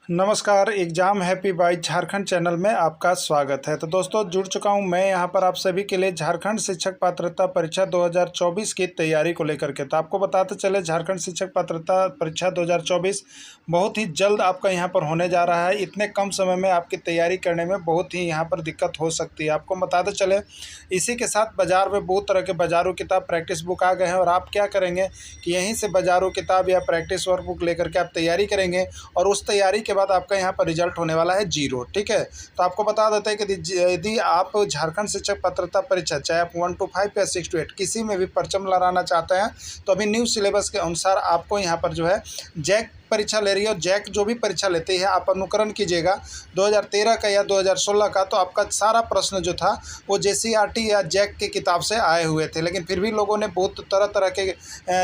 नमस्कार, exam happy by Jharkhand channel में आपका स्वागत है। तो दोस्तों जुड़ चुका हूं मैं यहां पर आप सभी के लिए झारखंड शिक्षक पात्रता परीक्षा 2024 की तैयारी को लेकर के। तो आपको बताते चले झारखंड शिक्षक पात्रता परीक्षा 2024 बहुत ही जल्द आपका यहां पर होने जा रहा है। इतने कम समय में आपकी तैयारी करने में बहुत ही यहां पर दिक्कत हो सकती है। आपको बताते चले इसी के साथ बाज़ार में बहुत तरह के बाज़ारू किताब प्रैक्टिस बुक आ गए हैं और आप क्या करेंगे कि यहीं से बाज़ारू किताब या प्रैक्टिस वर्क बुक लेकर के आप तैयारी करेंगे और उस तैयारी के बाद आपका यहाँ पर रिजल्ट होने वाला है 0। ठीक है, तो आपको बता देते हैं कि यदि आप झारखंड शिक्षक पात्रता परीक्षा चाहे आप 1 to 5 या 6 to 8 किसी में भी परचम लहराना चाहते हैं तो अभी न्यू सिलेबस के अनुसार आपको यहाँ पर जो है जैक परीक्षा ले रही है और जैक जो भी परीक्षा लेती है आप अनुकरण कीजिएगा 2013 का या 2016 का। तो आपका सारा प्रश्न जो था वो जेसीईआरटी या जैक की किताब से आए हुए थे, लेकिन फिर भी लोगों ने बहुत तरह तरह के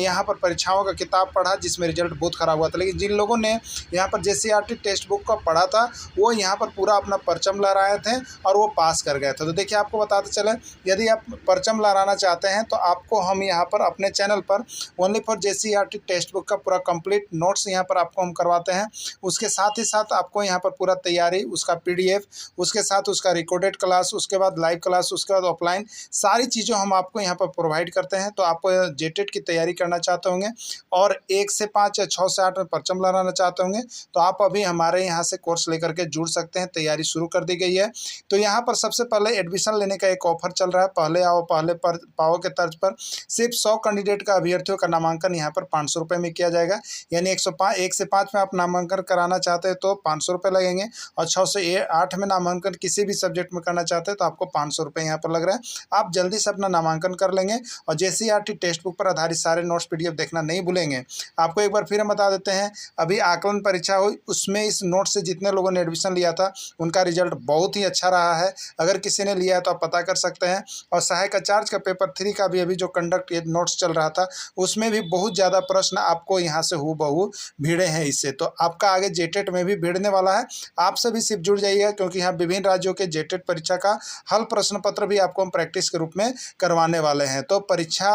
यहाँ पर परीक्षाओं का किताब पढ़ा जिसमें रिजल्ट बहुत ख़राब हुआ था। लेकिन जिन लोगों ने यहाँ पर जेसीईआरटी टेक्स्ट बुक का पढ़ा था वो यहाँ पर पूरा अपना परचम लहराए थे और वो पास कर गए थे। तो देखिए आपको बताते चले यदि आप परचम लहराना चाहते हैं तो आपको हम यहाँ पर अपने चैनल पर only for JCERT text book का पूरा कंप्लीट नोट्स यहाँ पर आपको हम करवाते हैं। उसके साथ ही साथ आपको यहाँ पर पूरा तैयारी उसका पीडीएफ, उसके साथ उसका रिकॉर्डेड क्लास, उसके बाद लाइव क्लास, उसके बाद ऑफलाइन सारी चीज़ें हम आपको यहाँ पर प्रोवाइड करते हैं। तो आप जेटेट की तैयारी करना चाहते होंगे और 1 से 5 या 6 से 8 में परचम लहराना चाहते होंगे तो आप अभी हमारे यहाँ से कोर्स लेकर के जुड़ सकते हैं। तैयारी शुरू कर दी गई है। तो यहाँ पर सबसे पहले एडमिशन लेने का एक ऑफर चल रहा है, पहले आओ पहले पर पाओ के तर्ज पर सिर्फ 100 कैंडिडेट का अभ्यर्थियों का नामांकन यहाँ पर 500 रुपये में किया जाएगा। यानी 1 से 5 में आप नामांकन कराना चाहते हैं तो 500 रुपये लगेंगे और 6 से 8 में नामांकन किसी भी सब्जेक्ट में करना चाहते हैं तो आपको 500 रुपये यहाँ पर लग रहा है। आप जल्दी से अपना नामांकन कर लेंगे और जेसीईआरटी टेक्स्ट बुक पर आधारित सारे नोट्स पीडीएफ देखना नहीं भूलेंगे। आपको एक बार फिर हम बता देते हैं अभी आकलन परीक्षा हुई उसमें इस नोट से जितने लोगों ने एडमिशन लिया था उनका रिजल्ट बहुत ही अच्छा रहा है। अगर किसी ने लिया है तो आप पता कर सकते हैं। और सहायक आचार्य का पेपर 3 का भी अभी जो कंडक्ट नोट्स चल रहा था उसमें भी बहुत ज़्यादा प्रश्न आपको यहाँ से हूबहू भिड़े हैं इससे। तो आपका आगे जेटेट में भी भिड़ने वाला है। आप सभी सिर्फ जुड़ जाइएगा क्योंकि यहाँ विभिन्न राज्यों के जेटेट परीक्षा का हल प्रश्न पत्र भी आपको हम प्रैक्टिस के रूप में करवाने वाले हैं। तो परीक्षा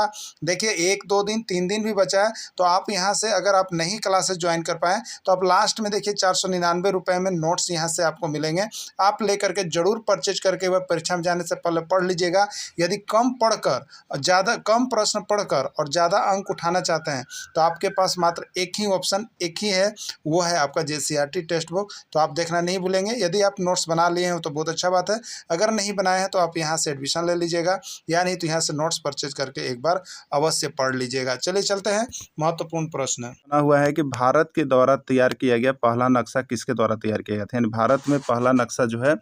देखिए 1-2 दिन 3 दिन भी बचा है तो आप यहाँ से अगर आप नहीं क्लासेस ज्वाइन कर पाएँ तो आप लास्ट में देखिए 499 रुपये में नोट्स यहाँ से आपको मिलेंगे। आप लेकर के जरूर परचेज करके वह परीक्षा में जाने से पहले पढ़ लीजिएगा। यदि कम पढ़कर ज़्यादा कम प्रश्न पढ़कर और ज़्यादा अंक उठाना चाहते हैं तो आपके पास मात्र एक ही ऑप्शन एक ही है, वो है आपका जेसीईआरटी टेक्स्ट बुक। तो आप देखना नहीं भूलेंगे। यदि आप नोट्स बना लिए हैं तो बहुत अच्छा बात है, अगर नहीं बनाए हैं तो आप यहाँ से एडमिशन ले लीजिएगा या नहीं तो यहाँ से नोट्स परचेज करके एक बार अवश्य पढ़ लीजिएगा। चलिए चलते हैं महत्वपूर्ण प्रश्न। बना हुआ है कि भारत के द्वारा तैयार किया गया पहला नक्शा किसके द्वारा तैयार किया गया था, यानी भारत में पहला नक्शा जो है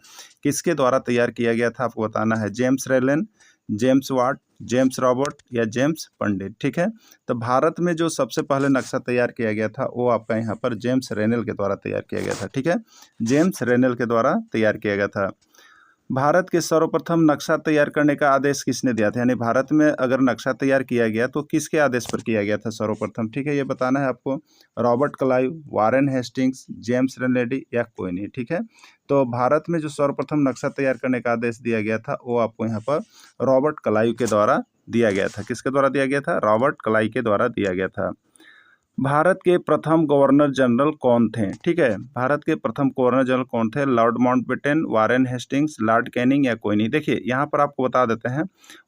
किसके द्वारा तैयार किया गया था आपको बताना है। James Rennell, James Watt, James Robert या जेम्स पंडित। ठीक है, तो भारत में जो सबसे पहले नक्शा तैयार किया गया था वो आपका यहाँ पर जेम्स रेनेल के द्वारा तैयार किया गया था। ठीक है, जेम्स रेनेल के द्वारा तैयार किया गया था। भारत के सर्वप्रथम नक्शा तैयार करने का आदेश किसने दिया था, यानी भारत में अगर नक्शा तैयार किया गया तो किसके आदेश पर किया गया था सर्वप्रथम। ठीक है, ये बताना है आपको। Robert Clive, Warren Hastings, James रेनलेडी या कोई नहीं। ठीक है, तो भारत में जो सर्वप्रथम नक्शा तैयार करने का आदेश दिया गया था वो आपको यहाँ पर रॉबर्ट क्लाइव के द्वारा दिया गया था। किसके द्वारा दिया गया था? रॉबर्ट क्लाइव के द्वारा दिया गया था। भारत के प्रथम गवर्नर जनरल कौन थे? ठीक है, भारत के प्रथम गवर्नर जनरल कौन थे? Lord Mountbatten, Warren Hastings, Lord Canning या कोई नहीं। देखिए यहाँ पर आपको बता देते हैं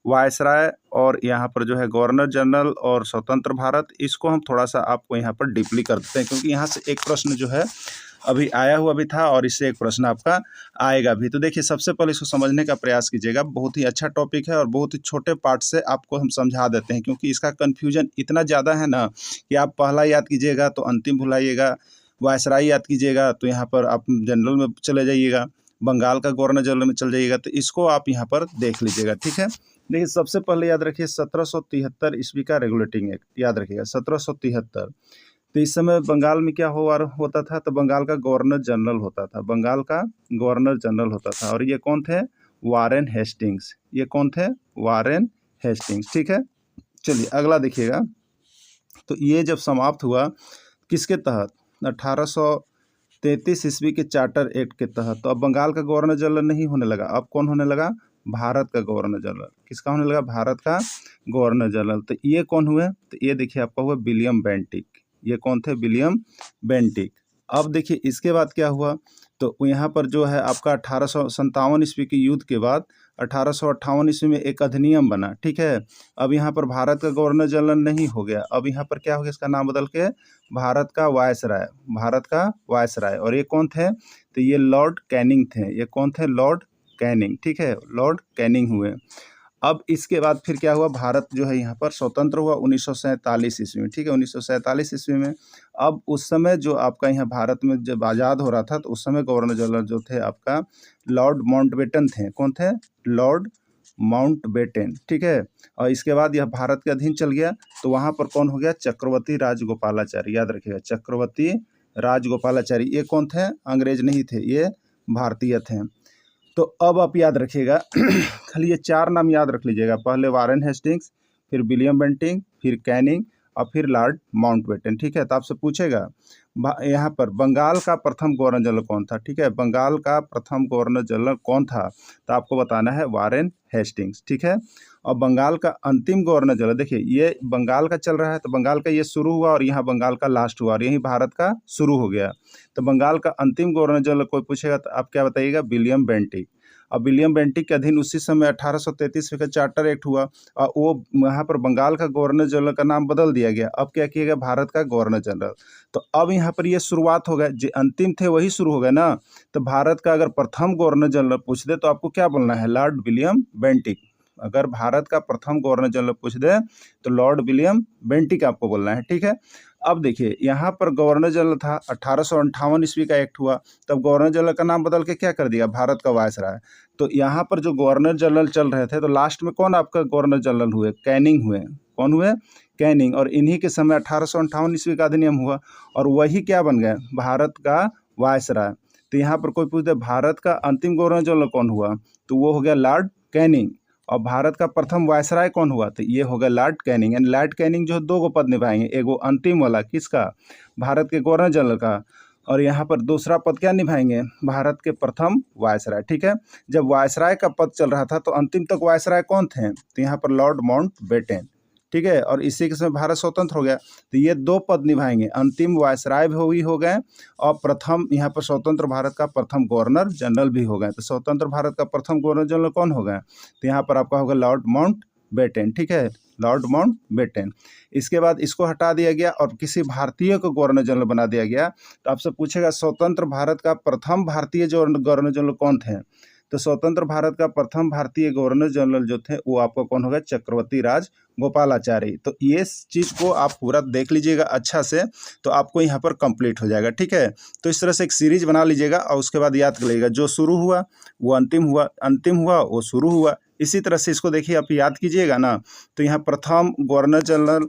वायसराय और यहाँ पर जो है गवर्नर जनरल और स्वतंत्र भारत, इसको हम थोड़ा सा आपको यहाँ पर डीपली कर देते हैं क्योंकि यहाँ से एक प्रश्न जो है अभी आया हुआ भी था और इससे एक प्रश्न आपका आएगा भी। तो देखिए सबसे पहले इसको समझने का प्रयास कीजिएगा। बहुत ही अच्छा टॉपिक है और बहुत ही छोटे पार्ट से आपको हम समझा देते हैं क्योंकि इसका कन्फ्यूजन इतना ज़्यादा है ना कि आप पहला याद कीजिएगा तो अंतिम भुलाइएगा, वायसराय याद कीजिएगा तो यहाँ पर आप जनरल में चले जाइएगा, बंगाल का गवर्नर जनरल में चल जाइएगा, तो इसको आप यहाँ पर देख लीजिएगा। ठीक है, देखिए सबसे पहले याद रखिए 1773 ईस्वी का रेगुलेटिंग एक्ट याद रखिएगा 1773। तो इस समय बंगाल में क्या होता था? तो बंगाल का गवर्नर जनरल होता था, बंगाल का गवर्नर जनरल होता था और ये कौन थे? Warren Hastings. ये कौन थे? Warren Hastings. ठीक है, चलिए अगला देखिएगा। तो ये जब समाप्त हुआ किसके तहत? 1833 ईस्वी के चार्टर एक्ट के तहत। तो अब बंगाल का गवर्नर जनरल नहीं होने लगा, अब कौन होने लगा? भारत का गवर्नर जनरल। किसका होने लगा? भारत का गवर्नर जनरल। तो ये कौन हुए? तो ये देखिए आपका हुआ विलियम बेंटिक। ये कौन थे? William Bentinck. अब देखिए इसके बाद क्या हुआ, तो यहाँ पर जो है आपका 1857 ईस्वी के युद्ध के बाद 1858 ईस्वी में एक अधिनियम बना, ठीक है। अब यहाँ पर भारत का गवर्नर जनरल नहीं हो गया, अब यहाँ पर क्या हो गया, इसका नाम बदल के भारत का वायसराय, भारत का वायसराय। और ये कौन थे, तो ये लॉर्ड कैनिंग थे। ये कौन थे, लॉर्ड कैनिंग, ठीक है, लॉर्ड कैनिंग हुए। अब इसके बाद फिर क्या हुआ, भारत जो है यहाँ पर स्वतंत्र हुआ 1947 ईस्वी में, ठीक है, 1947 ईस्वी में। अब उस समय जो आपका यहाँ भारत में जब आज़ाद हो रहा था, तो उस समय गवर्नर जनरल जो थे आपका लॉर्ड माउंटबेटन थे। कौन थे, लॉर्ड माउंटबेटन, ठीक है। और इसके बाद यह भारत के अधीन चल गया, तो वहाँ पर कौन हो गया, चक्रवर्ती राजगोपालाचारी, याद रखिएगा, चक्रवर्ती राजगोपालाचारी। ये कौन थे, अंग्रेज नहीं थे, ये भारतीय थे। तो अब आप याद रखिएगा खाली ये 4 नाम याद रख लीजिएगा, पहले वारेन हेस्टिंग्स, फिर विलियम बेंटिंग, फिर कैनिंग और फिर लॉर्ड माउंटबेटन, ठीक है। तो आपसे पूछेगा यहाँ पर बंगाल का प्रथम गवर्नर जनरल कौन था, ठीक है, बंगाल का प्रथम गवर्नर जनरल कौन था, तो आपको बताना है वारेन हेस्टिंग्स, ठीक है। और बंगाल का अंतिम गवर्नर जनरल, देखिए ये बंगाल का चल रहा है, तो बंगाल का ये शुरू हुआ और यहाँ बंगाल का लास्ट हुआ और यहीं भारत का शुरू हो गया। तो बंगाल का अंतिम गवर्नर जनरल कोई पूछेगा तो आप क्या बताइएगा, विलियम बेंटिक। अब विलियम बेंटिक के अधीन उसी समय 1833 का चार्टर एक्ट हुआ और वो यहाँ पर बंगाल का गवर्नर जनरल का नाम बदल दिया गया। अब क्या किया गया, भारत का गवर्नर जनरल। तो अब यहाँ पर ये शुरुआत हो गया, जो अंतिम थे वही शुरू हो गए ना। तो भारत का अगर प्रथम गवर्नर जनरल पूछ दे तो आपको क्या बोलना है, लॉर्ड विलियम बेंटिक। अगर भारत का प्रथम गवर्नर जनरल पूछ दे तो लॉर्ड विलियम बेंटिक आपको बोलना है, ठीक है। अब देखिए यहाँ पर गवर्नर जनरल था, 1858 ईस्वी का एक्ट हुआ, तब गवर्नर जनरल का नाम बदल के क्या कर दिया, भारत का वायसराय। तो यहाँ पर जो गवर्नर जनरल चल रहे थे, तो लास्ट में कौन आपका गवर्नर जनरल हुए, कैनिंग हुए। कौन हुए, कैनिंग। और इन्हीं के समय 1858 ईस्वी का अधिनियम हुआ और वही क्या बन गए, भारत का वायसराय। तो यहाँ पर कोई पूछते भारत का अंतिम गवर्नर जनरल कौन हुआ, तो वो हो गया लॉर्ड कैनिंग। और भारत का प्रथम वायसराय कौन हुआ, तो ये हो गया Lord Canning. And Lord Canning जो 2 पद निभाएंगे, एक वो अंतिम वाला किसका, भारत के गवर्नर जनरल का, और यहाँ पर दूसरा पद क्या निभाएंगे, भारत के प्रथम वायसराय, ठीक है। जब वायसराय का पद चल रहा था तो अंतिम तक वायसराय कौन थे, तो यहाँ पर लॉर्ड माउंटबेटन, ठीक है। और इसी के समय भारत स्वतंत्र हो गया, तो ये 2 पद निभाएंगे, अंतिम वायसराय भी हो गए और प्रथम यहाँ पर स्वतंत्र भारत का प्रथम गवर्नर जनरल भी हो गए। तो स्वतंत्र भारत का प्रथम गवर्नर जनरल कौन हो गए, तो यहाँ पर आपका होगा लॉर्ड माउंटबेटन, ठीक है, लॉर्ड माउंटबेटन। इसके बाद इसको हटा दिया गया और किसी भारतीय को गवर्नर जनरल बना दिया गया। तो आपसे पूछेगा स्वतंत्र भारत का प्रथम भारतीय जो गवर्नर जनरल कौन थे, तो स्वतंत्र भारत का प्रथम भारतीय गवर्नर जनरल जो थे वो आपका कौन होगा, चक्रवर्ती राजगोपालाचारी। तो ये चीज़ को आप पूरा देख लीजिएगा अच्छा से, तो आपको यहाँ पर कंप्लीट हो जाएगा, ठीक है। तो इस तरह से एक सीरीज बना लीजिएगा और उसके बाद याद कर लीजिएगा, जो शुरू हुआ वो अंतिम हुआ, अंतिम हुआ वो शुरू हुआ। इसी तरह से इसको देखिए आप याद कीजिएगा ना। तो यहाँ प्रथम गवर्नर जनरल,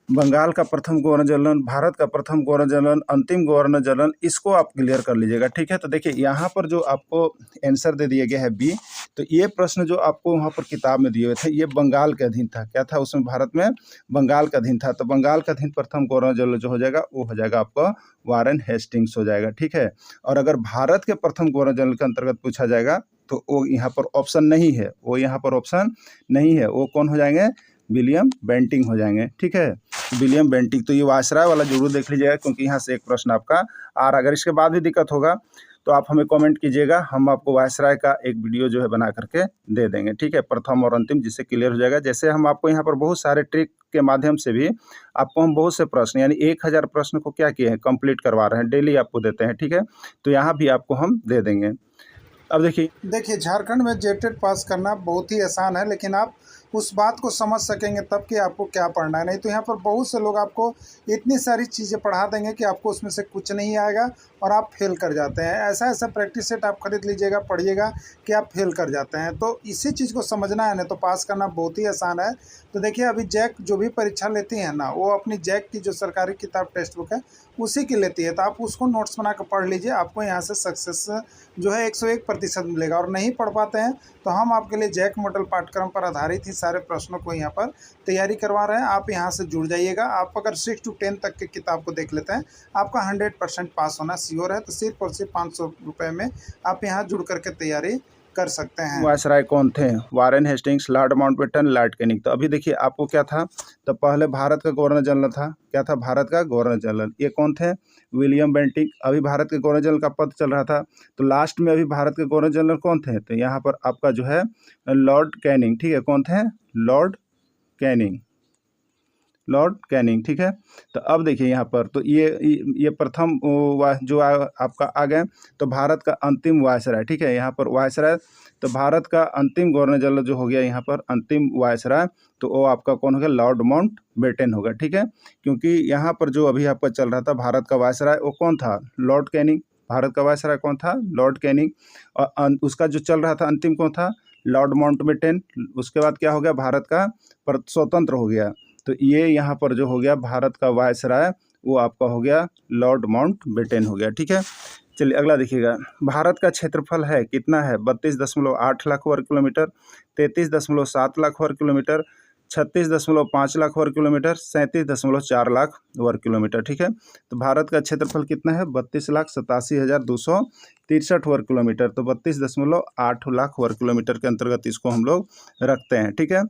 बंगाल का प्रथम गवर्नर जनरल, भारत का प्रथम गवर्नर जनरल, अंतिम गवर्नर जनरल, इसको आप क्लियर कर लीजिएगा, ठीक है। तो देखिए यहाँ पर जो आपको आंसर दे दिया गया है बी, तो ये प्रश्न जो आपको वहाँ पर किताब में दिए हुए थे, ये बंगाल के अधीन था। क्या था उसमें, भारत में बंगाल का अधीन था। तो बंगाल का अधीन प्रथम गवर्नर जनरल जो हो जाएगा वो हो जाएगा आपका वारेन हेस्टिंग्स हो जाएगा, ठीक है। और अगर भारत के प्रथम गवर्नर जनरल के अंतर्गत पूछा जाएगा तो वो यहाँ पर ऑप्शन नहीं है, वो यहाँ पर ऑप्शन नहीं है, वो कौन हो जाएंगे, विलियम बेंटिंग हो जाएंगे, ठीक है, विलियम बेंटिंग। तो ये वायसराय वाला जरूर देख लीजिएगा क्योंकि यहाँ से एक प्रश्न आपका आ रहा। अगर इसके बाद भी दिक्कत होगा तो आप हमें कमेंट कीजिएगा, हम आपको वायसराय का एक वीडियो जो है बना करके दे देंगे, ठीक है, प्रथम और अंतिम, जिससे क्लियर हो जाएगा। जैसे हम आपको यहाँ पर बहुत सारे ट्रिक के माध्यम से भी आपको हम बहुत से प्रश्न यानी 1000 प्रश्न को क्या किए हैं, कंप्लीट करवा रहे हैं, डेली आपको देते हैं, ठीक है। तो यहाँ भी आपको हम दे देंगे। अब देखिए झारखंड में जेटेट पास करना बहुत ही आसान है, लेकिन आप उस बात को समझ सकेंगे तब कि आपको क्या पढ़ना है। नहीं तो यहाँ पर बहुत से लोग आपको इतनी सारी चीज़ें पढ़ा देंगे कि आपको उसमें से कुछ नहीं आएगा और आप फेल कर जाते हैं। ऐसा प्रैक्टिस सेट आप खरीद लीजिएगा, पढ़िएगा कि आप फेल कर जाते हैं। तो इसी चीज़ को समझना है, नहीं तो पास करना बहुत ही आसान है। तो देखिए अभी जैक जो भी परीक्षा लेती है ना, वो अपनी जैक की जो सरकारी किताब टेक्स्ट बुक है उसी की लेती है। तो आप उसको नोट्स बना कर पढ़ लीजिए, आपको यहाँ से सक्सेस जो है 101% मिलेगा। और नहीं पढ़ पाते हैं तो हम आपके लिए जैक मॉडल पाठ्यक्रम पर आधारित ही सारे प्रश्नों को यहाँ पर तैयारी करवा रहे हैं। आप यहाँ से जुड़ जाइएगा। आप अगर 6 to 10 तक के किताब को देख लेते हैं, आपका 100% पास होना श्योर है। तो सिर्फ और सिर्फ 500 रुपये में आप यहाँ जुड़ करके तैयारी कर सकते हैं। वायसराय कौन थे? Warren Hastings, Lord Mountbatten, Lord Canning. तो अभी देखिए आपको क्या था, तो पहले भारत का गवर्नर जनरल था, क्या था? भारत का गवर्नर जनरल। ये कौन थे? William Bentinck. अभी भारत के गवर्नर जनरल का पद चल रहा था। तो लास्ट में अभी भारत के गवर्नर जनरल कौन थे? तो यहाँ पर आपका जो है लॉर्ड कैनिंग, ठीक है। कौन थे? लॉर्ड कैनिंग, लॉर्ड कैनिंग, ठीक है। तो अब देखिए यहाँ पर, तो ये प्रथम जो आपका आ गए, तो भारत का अंतिम वायसराय, ठीक है। यहाँ पर वायसराय, तो भारत का अंतिम गवर्नर जनरल जो हो गया यहाँ पर अंतिम वायसराय, तो वो आपका कौन हो गया? लॉर्ड माउंटबेटन होगा, ठीक है। क्योंकि यहाँ पर जो अभी आपका चल रहा था भारत का वायसराय, वो कौन था? Lord Canning. भारत का वायसराय कौन था? Lord Canning. और उसका जो चल रहा था अंतिम कौन था? Lord Mountbatten. उसके बाद क्या हो गया? भारत का स्वतंत्र हो गया। तो ये यहाँ पर जो हो गया भारत का वायसराय, वो आपका हो गया लॉर्ड माउंटबेटन हो गया, ठीक है। चलिए अगला देखिएगा, भारत का क्षेत्रफल है कितना है? 32.8 लाख वर्ग किलोमीटर, 33.7 लाख वर्ग किलोमीटर, 36.5 लाख वर्ग किलोमीटर, 37.4 लाख वर्ग किलोमीटर, ठीक है। तो भारत का क्षेत्रफल कितना है? 32,87,263 वर्ग किलोमीटर। तो 32.8 लाख वर्ग किलोमीटर के अंतर्गत इसको हम लोग रखते हैं, ठीक है।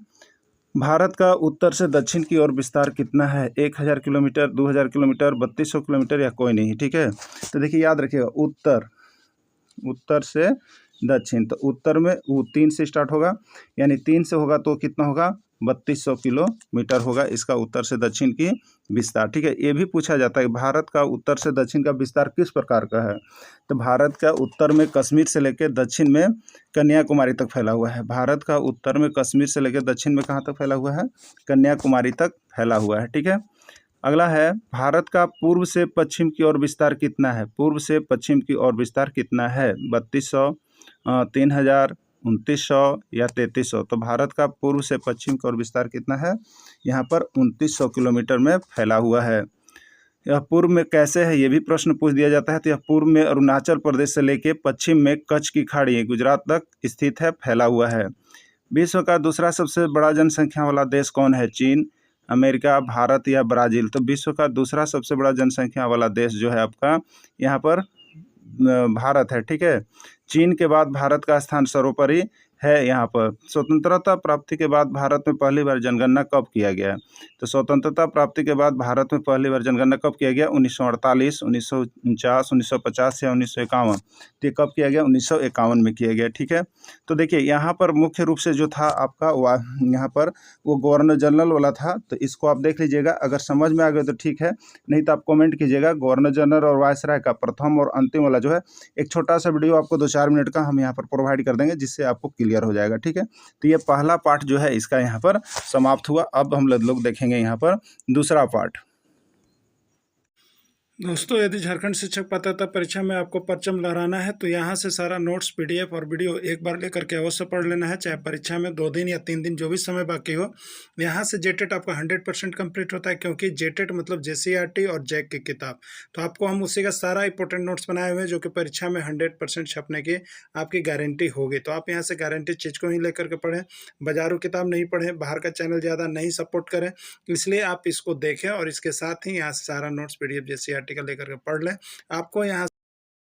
भारत का उत्तर से दक्षिण की ओर विस्तार कितना है? 1000 किलोमीटर, 2000 किलोमीटर, 3200 किलोमीटर या कोई नहीं, ठीक है। तो देखिए याद रखिएगा, उत्तर से दक्षिण, तो उत्तर में वो 3 से स्टार्ट होगा, यानी 3 से होगा तो कितना होगा? 3200 किलोमीटर होगा इसका उत्तर से दक्षिण की विस्तार, ठीक है। ये भी पूछा जाता है कि भारत का उत्तर से दक्षिण का विस्तार किस प्रकार का है? तो भारत का उत्तर में कश्मीर से लेकर दक्षिण में कन्याकुमारी तक फैला हुआ है। भारत का उत्तर में कश्मीर से लेकर दक्षिण में कहाँ तक फैला हुआ है? कन्याकुमारी तक फैला हुआ है, ठीक है। अगला है, भारत का पूर्व से पश्चिम की ओर विस्तार कितना है? पूर्व से पश्चिम की ओर विस्तार कितना है? 3200, 3000, 2900 या 3300। तो भारत का पूर्व से पश्चिम की ओर विस्तार कितना है? यहाँ पर 2900 किलोमीटर में फैला हुआ है। यह पूर्व में कैसे है, ये भी प्रश्न पूछ दिया जाता है। तो यह पूर्व में अरुणाचल प्रदेश से लेके पश्चिम में कच्छ की खाड़ी गुजरात तक स्थित है, फैला हुआ है। विश्व का दूसरा सबसे बड़ा जनसंख्या वाला देश कौन है? चीन, अमेरिका, भारत या ब्राज़ील? तो विश्व का दूसरा सबसे बड़ा जनसंख्या वाला देश जो है आपका यहाँ पर भारत है, ठीक है। चीन के बाद भारत का स्थान सर्वोपरि है यहाँ पर। स्वतंत्रता प्राप्ति के बाद भारत में पहली बार जनगणना कब किया गया? तो स्वतंत्रता प्राप्ति के बाद भारत में पहली बार जनगणना कब किया गया? 1948, 1949, 1950 या 1951? तो ये कब किया गया? 1951 में किया गया, ठीक है। तो देखिए यहाँ पर मुख्य रूप से जो था आपका यहाँ पर वो गवर्नर जनरल वाला था, तो इसको आप देख लीजिएगा। अगर समझ में आ गया तो ठीक है, नहीं तो आप कमेंट कीजिएगा। गवर्नर जनरल और वायसराय का प्रथम और अंतिम वाला जो है, एक छोटा सा वीडियो आपको 2-4 मिनट का हम यहाँ पर प्रोवाइड कर देंगे, जिससे आपको क्लियर हो जाएगा, ठीक है। तो ये पहला पार्ट जो है इसका यहाँ पर समाप्त हुआ। अब हम लोग देखेंगे यहाँ पर दूसरा पार्ट। दोस्तों, यदि झारखंड शिक्षक पात्रता परीक्षा में आपको परचम लहराना है तो यहाँ से सारा नोट्स, पीडीएफ और वीडियो एक बार लेकर के अवश्य पढ़ लेना है, चाहे परीक्षा में 2 दिन या 3 दिन जो भी समय बाकी हो। यहाँ से जेटेट आपका 100% कंप्लीट होता है, क्योंकि जेटेट मतलब जेसीईआरटी और जैक की किताब। तो आपको हम उसी का सारा इंपॉर्टेंट नोट्स बनाए हुए हैं, जो कि परीक्षा में 100% छपने की आपकी गारंटी होगी। तो आप यहाँ से गारंटी चीज़ को ही लेकर के पढ़ें, बाजारू किताब नहीं पढ़ें, बाहर का चैनल ज़्यादा नहीं सपोर्ट करें। इसलिए आप इसको देखें और इसके साथ ही यहाँ से सारा नोट्स, पीडीएफ जेसीईआरटी का लेकर के पढ़ लें। आपको यहाँ